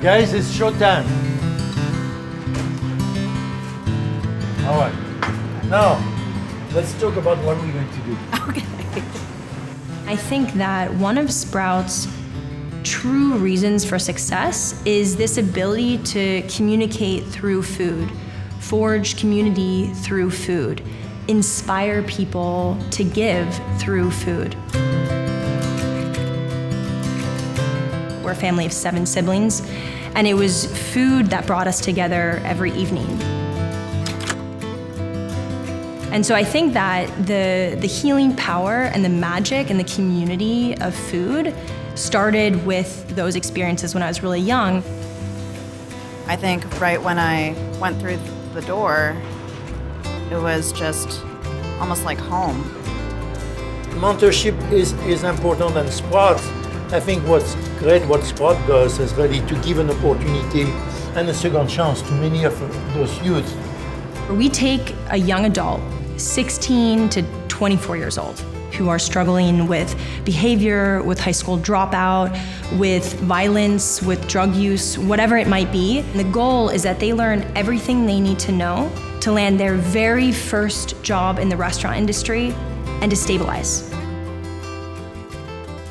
Guys, it's showtime. All right. Now, let's talk about what we're going to do. Okay. I think that one of Sprout's true reasons for success is this ability to communicate through food, forge community through food, inspire people to give through food. We're a family of 7 siblings, and it was food that brought us together every evening. And so I think that the healing power and the magic and the community of food started with those experiences when I was really young. I think right when I went through the door, it was just almost like home. Mentorship is important, and Sprout, I think what's great what Sprout does is really to give an opportunity and a second chance to many of those youth. We take a young adult, 16 to 24 years old, who are struggling with behavior, with high school dropout, with violence, with drug use, whatever it might be. And the goal is that they learn everything they need to know to land their very first job in the restaurant industry and to stabilize.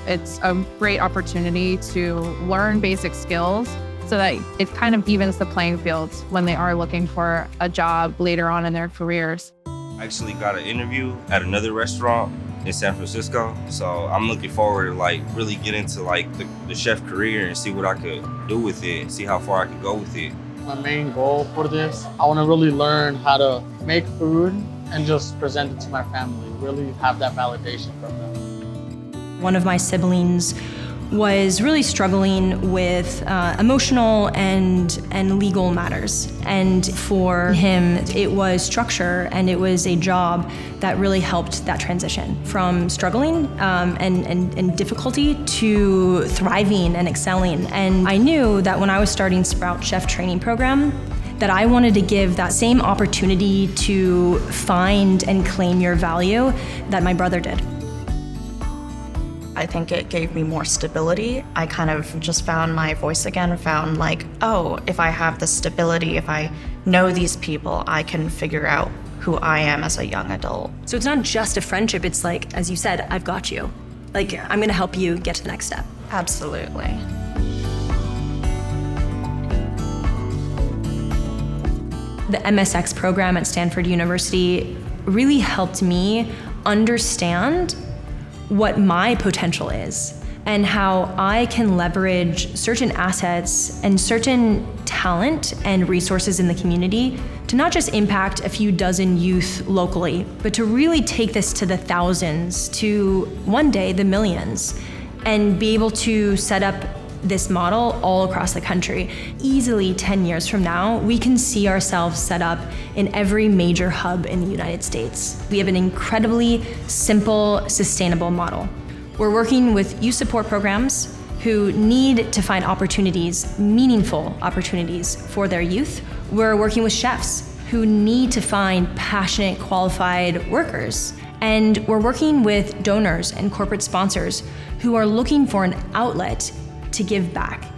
It's a great opportunity to learn basic skills so that it kind of evens the playing field when they are looking for a job later on in their careers. I actually got an interview at another restaurant in San Francisco, so I'm looking forward to really get into the chef career and see what I could do with it, see how far I could go with it. My main goal for this, I want to really learn how to make food and just present it to my family, really have that validation from them. One of my siblings was really struggling with emotional and legal matters. And for him, it was structure and it was a job that really helped that transition from struggling and difficulty to thriving and excelling. And I knew that when I was starting Sprout Chef Training Program, that I wanted to give that same opportunity to find and claim your value that my brother did. I think it gave me more stability. I kind of just found my voice again, found oh, if I have this stability, if I know these people, I can figure out who I am as a young adult. So it's not just a friendship, it's as you said, I've got you. I'm gonna help you get to the next step. Absolutely. The MSX program at Stanford University really helped me understand what my potential is and how I can leverage certain assets and certain talent and resources in the community to not just impact a few dozen youth locally, but to really take this to the thousands, to one day the millions, and be able to set up this model all across the country. Easily 10 years from now, we can see ourselves set up in every major hub in the United States. We have an incredibly simple, sustainable model. We're working with youth support programs who need to find opportunities, meaningful opportunities for their youth. We're working with chefs who need to find passionate, qualified workers. And we're working with donors and corporate sponsors who are looking for an outlet to give back.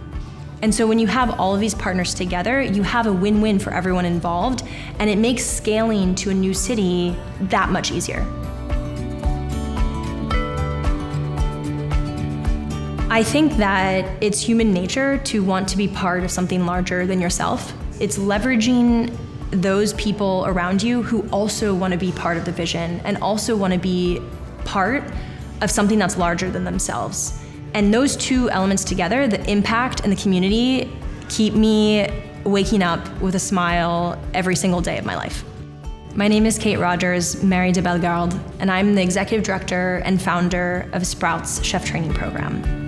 And so when you have all of these partners together, you have a win-win for everyone involved, and it makes scaling to a new city that much easier. I think that it's human nature to want to be part of something larger than yourself. It's leveraging those people around you who also want to be part of the vision and also want to be part of something that's larger than themselves. And those two elements together, the impact and the community, keep me waking up with a smile every single day of my life. My name is Kate Rogers, Mery de Bellegarde, and I'm the executive director and founder of Sprout's Chef Training Program.